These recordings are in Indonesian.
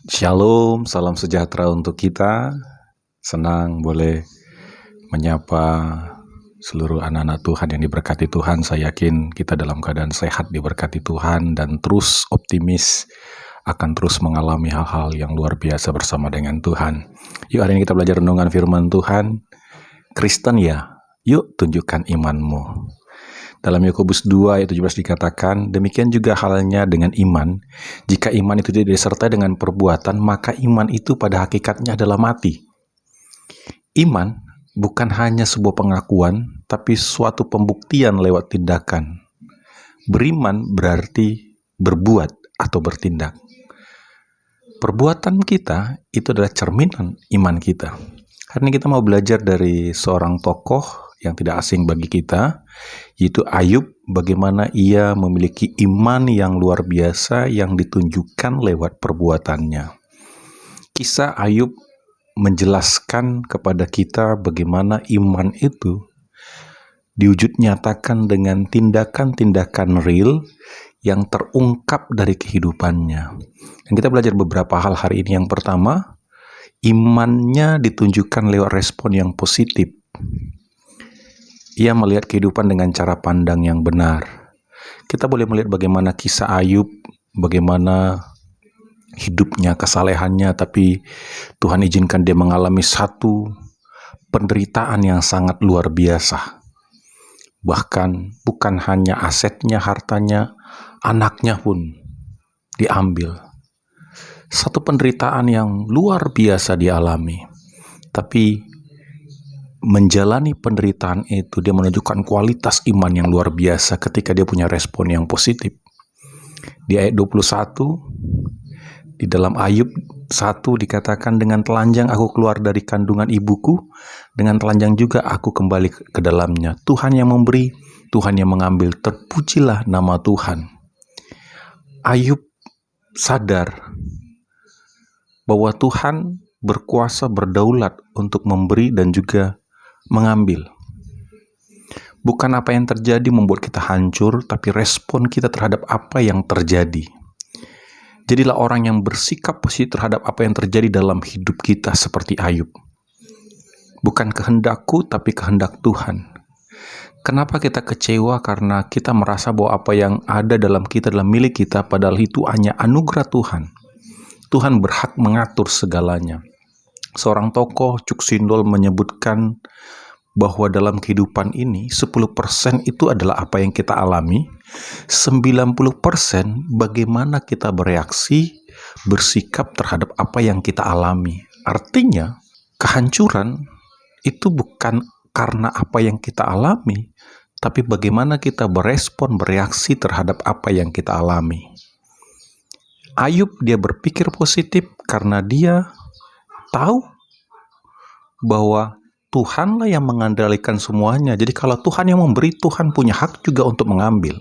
Shalom, salam sejahtera untuk kita. Senang boleh menyapa seluruh anak-anak Tuhan yang diberkati Tuhan. Saya yakin kita dalam keadaan sehat diberkati Tuhan dan terus optimis akan terus mengalami hal-hal yang luar biasa bersama dengan Tuhan. Yuk, hari ini kita belajar renungan firman Tuhan. Kristen ya, yuk tunjukkan imanmu. Dalam Yakobus 2 ayat 17 dikatakan, demikian juga halnya dengan iman. Jika iman itu tidak disertai dengan perbuatan, maka iman itu pada hakikatnya adalah mati. Iman bukan hanya sebuah pengakuan, tapi suatu pembuktian lewat tindakan. Beriman berarti berbuat atau bertindak. Perbuatan kita itu adalah cerminan iman kita. Hari ini kita mau belajar dari seorang tokoh yang tidak asing bagi kita, yaitu Ayub, bagaimana ia memiliki iman yang luar biasa yang ditunjukkan lewat perbuatannya. Kisah Ayub menjelaskan kepada kita bagaimana iman itu diwujud nyatakan dengan tindakan-tindakan real yang terungkap dari kehidupannya. Dan kita belajar beberapa hal hari ini. Yang pertama, imannya ditunjukkan lewat respon yang positif. Ia melihat kehidupan dengan cara pandang yang benar. Kita boleh melihat bagaimana kisah Ayub, bagaimana hidupnya, kesalehannya, tapi Tuhan izinkan dia mengalami satu penderitaan yang sangat luar biasa. Bahkan bukan hanya asetnya, hartanya, anaknya pun diambil. Satu penderitaan yang luar biasa dialami. Tapi menjalani penderitaan itu, dia menunjukkan kualitas iman yang luar biasa ketika dia punya respon yang positif. Di ayat 21, di dalam Ayub 1 dikatakan, dengan telanjang aku keluar dari kandungan ibuku, dengan telanjang juga aku kembali ke dalamnya. Tuhan yang memberi, Tuhan yang mengambil, terpujilah nama Tuhan. Ayub sadar bahwa Tuhan berkuasa, berdaulat untuk memberi dan juga mengambil. Bukan apa yang terjadi membuat kita hancur, tapi respon kita terhadap apa yang terjadi. Jadilah orang yang bersikap positif terhadap apa yang terjadi dalam hidup kita seperti Ayub. Bukan kehendakku, tapi kehendak Tuhan. Kenapa kita kecewa? Karena kita merasa bahwa apa yang ada dalam kita adalah milik kita, padahal itu hanya anugerah Tuhan. Tuhan berhak mengatur segalanya. Seorang tokoh, Chuck Swindoll, menyebutkan bahwa dalam kehidupan ini 10% itu adalah apa yang kita alami, 90% bagaimana kita bereaksi, bersikap terhadap apa yang kita alami. Artinya, kehancuran itu bukan karena apa yang kita alami, tapi bagaimana kita berespon, bereaksi terhadap apa yang kita alami. Ayub, dia berpikir positif karena dia tahu bahwa Tuhanlah yang mengendalikan semuanya. Jadi kalau Tuhan yang memberi, Tuhan punya hak juga untuk mengambil.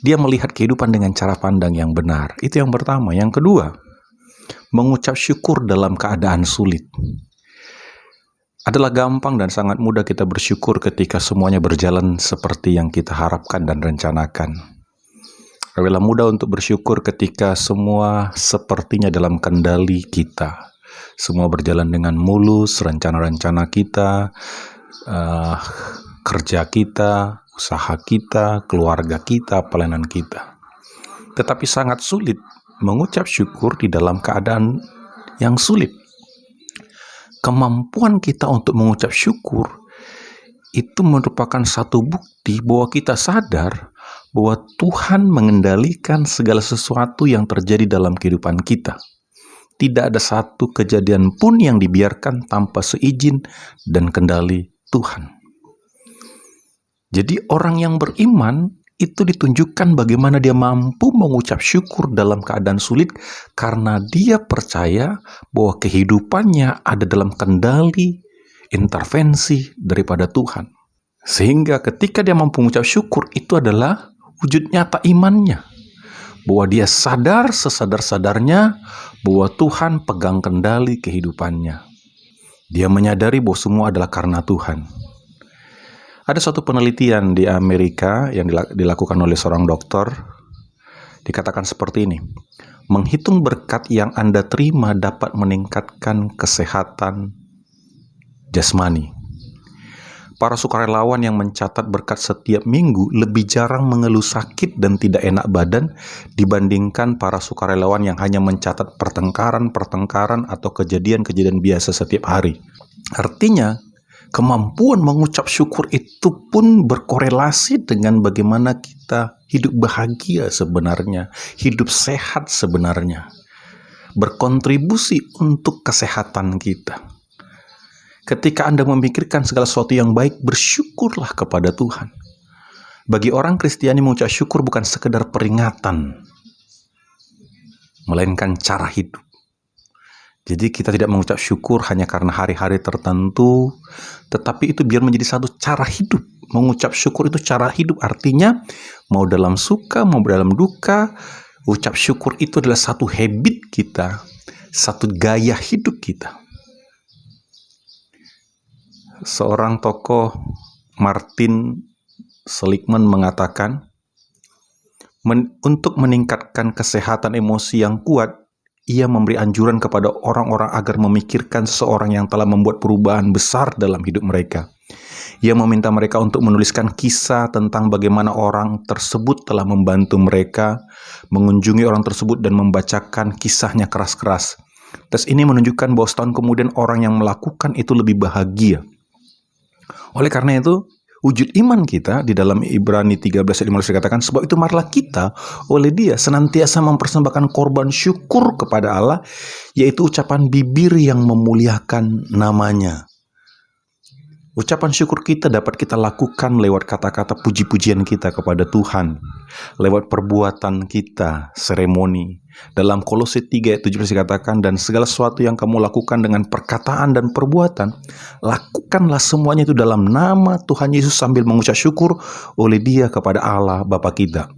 Dia melihat kehidupan dengan cara pandang yang benar. Itu yang pertama. Yang kedua, mengucap syukur dalam keadaan sulit. Adalah gampang dan sangat mudah kita bersyukur ketika semuanya berjalan seperti yang kita harapkan dan rencanakan. Adalah mudah untuk bersyukur ketika semua sepertinya dalam kendali kita. Semua berjalan dengan mulus, rencana-rencana kita, kerja kita, usaha kita, keluarga kita, pelayanan kita. Tetapi sangat sulit mengucap syukur di dalam keadaan yang sulit. Kemampuan kita untuk mengucap syukur itu merupakan satu bukti bahwa kita sadar bahwa Tuhan mengendalikan segala sesuatu yang terjadi dalam kehidupan kita. Tidak ada satu kejadian pun yang dibiarkan tanpa seizin dan kendali Tuhan. Jadi orang yang beriman itu ditunjukkan bagaimana dia mampu mengucap syukur dalam keadaan sulit karena dia percaya bahwa kehidupannya ada dalam kendali, intervensi daripada Tuhan. Sehingga ketika dia mampu mengucap syukur, itu adalah wujud nyata imannya. Bahwa dia sadar sesadar-sadarnya bahwa Tuhan pegang kendali kehidupannya. Dia menyadari bahwa semua adalah karena Tuhan. Ada suatu penelitian di Amerika yang dilakukan oleh seorang dokter. Dikatakan seperti ini. Menghitung berkat yang Anda terima dapat meningkatkan kesehatan jasmani. Para sukarelawan yang mencatat berkat setiap minggu lebih jarang mengeluh sakit dan tidak enak badan dibandingkan para sukarelawan yang hanya mencatat pertengkaran atau kejadian-kejadian biasa setiap hari. Artinya, kemampuan mengucap syukur itu pun berkorelasi dengan bagaimana kita hidup bahagia sebenarnya, hidup sehat sebenarnya, berkontribusi untuk kesehatan kita. Ketika Anda memikirkan segala sesuatu yang baik, bersyukurlah kepada Tuhan. Bagi orang Kristiani, mengucap syukur bukan sekedar peringatan, melainkan cara hidup. Jadi kita tidak mengucap syukur hanya karena hari-hari tertentu, tetapi itu biar menjadi satu cara hidup. Mengucap syukur itu cara hidup, artinya mau dalam suka, mau dalam duka, ucap syukur itu adalah satu habit kita, satu gaya hidup kita. Seorang tokoh, Martin Seligman, mengatakan, untuk meningkatkan kesehatan emosi yang kuat, ia memberi anjuran kepada orang-orang agar memikirkan seseorang yang telah membuat perubahan besar dalam hidup mereka. Ia meminta mereka untuk menuliskan kisah tentang bagaimana orang tersebut telah membantu mereka, mengunjungi orang tersebut dan membacakan kisahnya keras-keras. Tes ini menunjukkan bahwa setahun kemudian orang yang melakukan itu lebih bahagia. Oleh karena itu, wujud iman kita di dalam Ibrani 13:15 dikatakan, sebab itu marilah kita oleh Dia senantiasa mempersembahkan korban syukur kepada Allah, yaitu ucapan bibir yang memuliakan nama-Nya. Ucapan syukur kita dapat kita lakukan lewat kata-kata puji-pujian kita kepada Tuhan, lewat perbuatan kita, seremoni. Dalam Kolose 3:17 dikatakan, dan segala sesuatu yang kamu lakukan dengan perkataan dan perbuatan, lakukanlah semuanya itu dalam nama Tuhan Yesus sambil mengucap syukur oleh Dia kepada Allah Bapa kita.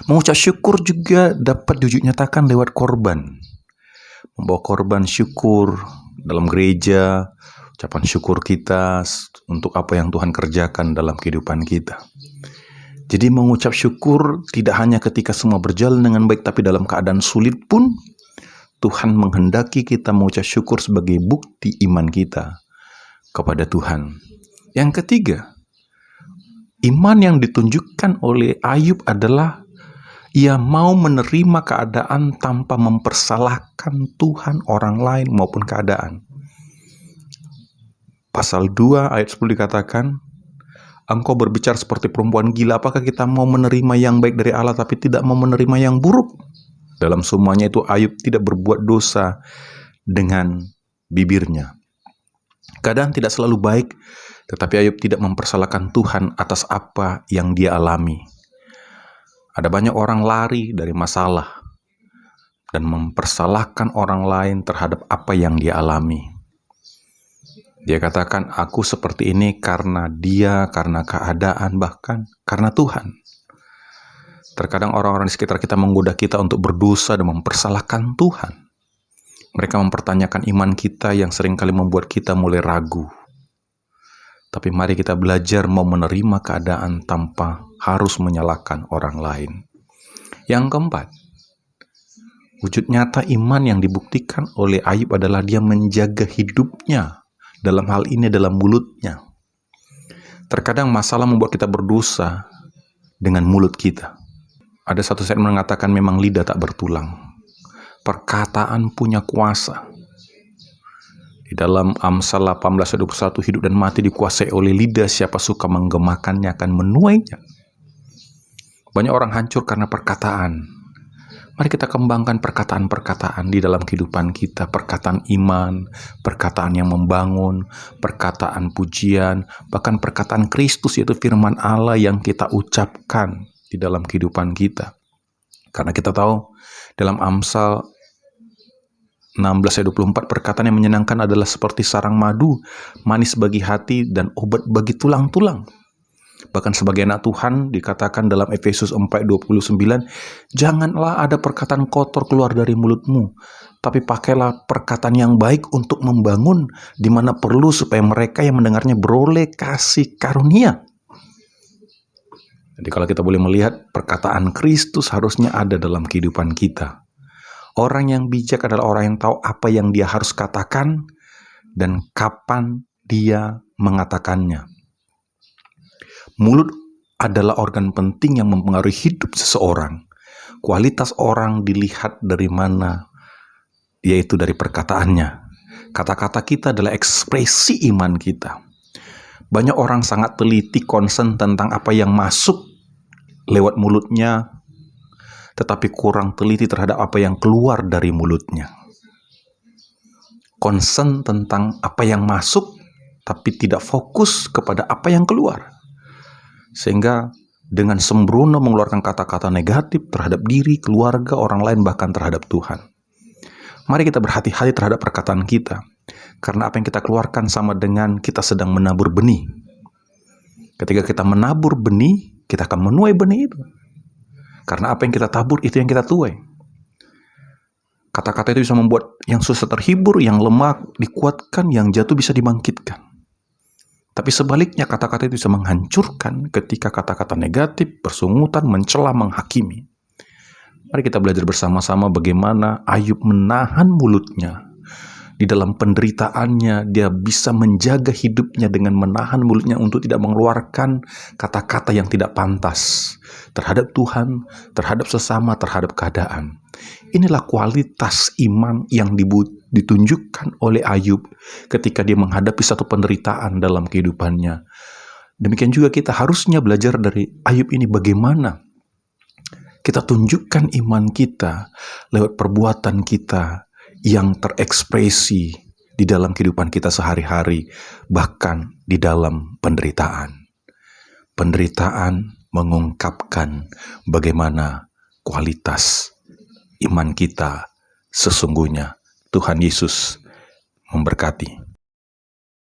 Mengucap syukur juga dapat dinyatakan lewat korban. Membawa korban syukur dalam gereja, ucapan syukur kita untuk apa yang Tuhan kerjakan dalam kehidupan kita. Jadi mengucap syukur tidak hanya ketika semua berjalan dengan baik, tapi dalam keadaan sulit pun Tuhan menghendaki kita mengucap syukur sebagai bukti iman kita kepada Tuhan. Yang ketiga, iman yang ditunjukkan oleh Ayub adalah ia mau menerima keadaan tanpa mempersalahkan Tuhan, orang lain maupun keadaan. Pasal 2 ayat 10 dikatakan, engkau berbicara seperti perempuan gila. Apakah kita mau menerima yang baik dari Allah tapi tidak mau menerima yang buruk? Dalam semuanya itu Ayub tidak berbuat dosa dengan bibirnya. Keadaan tidak selalu baik, tetapi Ayub tidak mempersalahkan Tuhan atas apa yang dia alami. Ada banyak orang lari dari masalah dan mempersalahkan orang lain terhadap apa yang dia alami. Dia katakan, aku seperti ini karena dia, karena keadaan, bahkan karena Tuhan. Terkadang orang-orang di sekitar kita menggoda kita untuk berdosa dan mempersalahkan Tuhan. Mereka mempertanyakan iman kita yang seringkali membuat kita mulai ragu. Tapi mari kita belajar mau menerima keadaan tanpa harus menyalahkan orang lain. Yang keempat, wujud nyata iman yang dibuktikan oleh Ayub adalah dia menjaga hidupnya. Dalam hal ini dalam mulutnya. Terkadang masalah membuat kita berdosa dengan mulut kita. Ada satu statement mengatakan memang lidah tak bertulang. Perkataan punya kuasa. Di dalam Amsal 18:21, hidup dan mati dikuasai oleh lidah, siapa suka menggemakannya akan menuainya. Banyak orang hancur karena perkataan. Mari kita kembangkan perkataan-perkataan di dalam kehidupan kita. Perkataan iman, perkataan yang membangun, perkataan pujian, bahkan perkataan Kristus, yaitu firman Allah yang kita ucapkan di dalam kehidupan kita. Karena kita tahu dalam Amsal 16:24, perkataan yang menyenangkan adalah seperti sarang madu, manis bagi hati dan obat bagi tulang-tulang. Bahkan sebagai anak Tuhan dikatakan dalam Efesus 4:29, janganlah ada perkataan kotor keluar dari mulutmu, tapi pakailah perkataan yang baik untuk membangun di mana perlu supaya mereka yang mendengarnya beroleh kasih karunia. Jadi kalau kita boleh melihat, perkataan Kristus harusnya ada dalam kehidupan kita. Orang yang bijak adalah orang yang tahu apa yang dia harus katakan dan kapan dia mengatakannya. Mulut adalah organ penting yang mempengaruhi hidup seseorang. Kualitas orang dilihat dari mana? Yaitu dari perkataannya. Kata-kata kita adalah ekspresi iman kita. Banyak orang sangat teliti concern tentang apa yang masuk lewat mulutnya, tetapi kurang teliti terhadap apa yang keluar dari mulutnya. Concern tentang apa yang masuk, tapi tidak fokus kepada apa yang keluar. Sehingga dengan sembrono mengeluarkan kata-kata negatif terhadap diri, keluarga, orang lain, bahkan terhadap Tuhan. Mari kita berhati-hati terhadap perkataan kita. Karena apa yang kita keluarkan sama dengan kita sedang menabur benih. Ketika kita menabur benih, kita akan menuai benih itu. Karena apa yang kita tabur, itu yang kita tuai. Kata-kata itu bisa membuat yang susah terhibur, yang lemah dikuatkan, yang jatuh bisa dibangkitkan. Tapi sebaliknya kata-kata itu bisa menghancurkan ketika kata-kata negatif, bersungutan, mencela, menghakimi. Mari kita belajar bersama-sama bagaimana Ayub menahan mulutnya. Di dalam penderitaannya, dia bisa menjaga hidupnya dengan menahan mulutnya untuk tidak mengeluarkan kata-kata yang tidak pantas terhadap Tuhan, terhadap sesama, terhadap keadaan. Inilah kualitas iman yang ditunjukkan oleh Ayub ketika dia menghadapi satu penderitaan dalam kehidupannya. Demikian juga kita harusnya belajar dari Ayub ini bagaimana kita tunjukkan iman kita lewat perbuatan kita yang terekspresi di dalam kehidupan kita sehari-hari, bahkan di dalam penderitaan. Penderitaan mengungkapkan bagaimana kualitas iman kita sesungguhnya. Tuhan Yesus memberkati.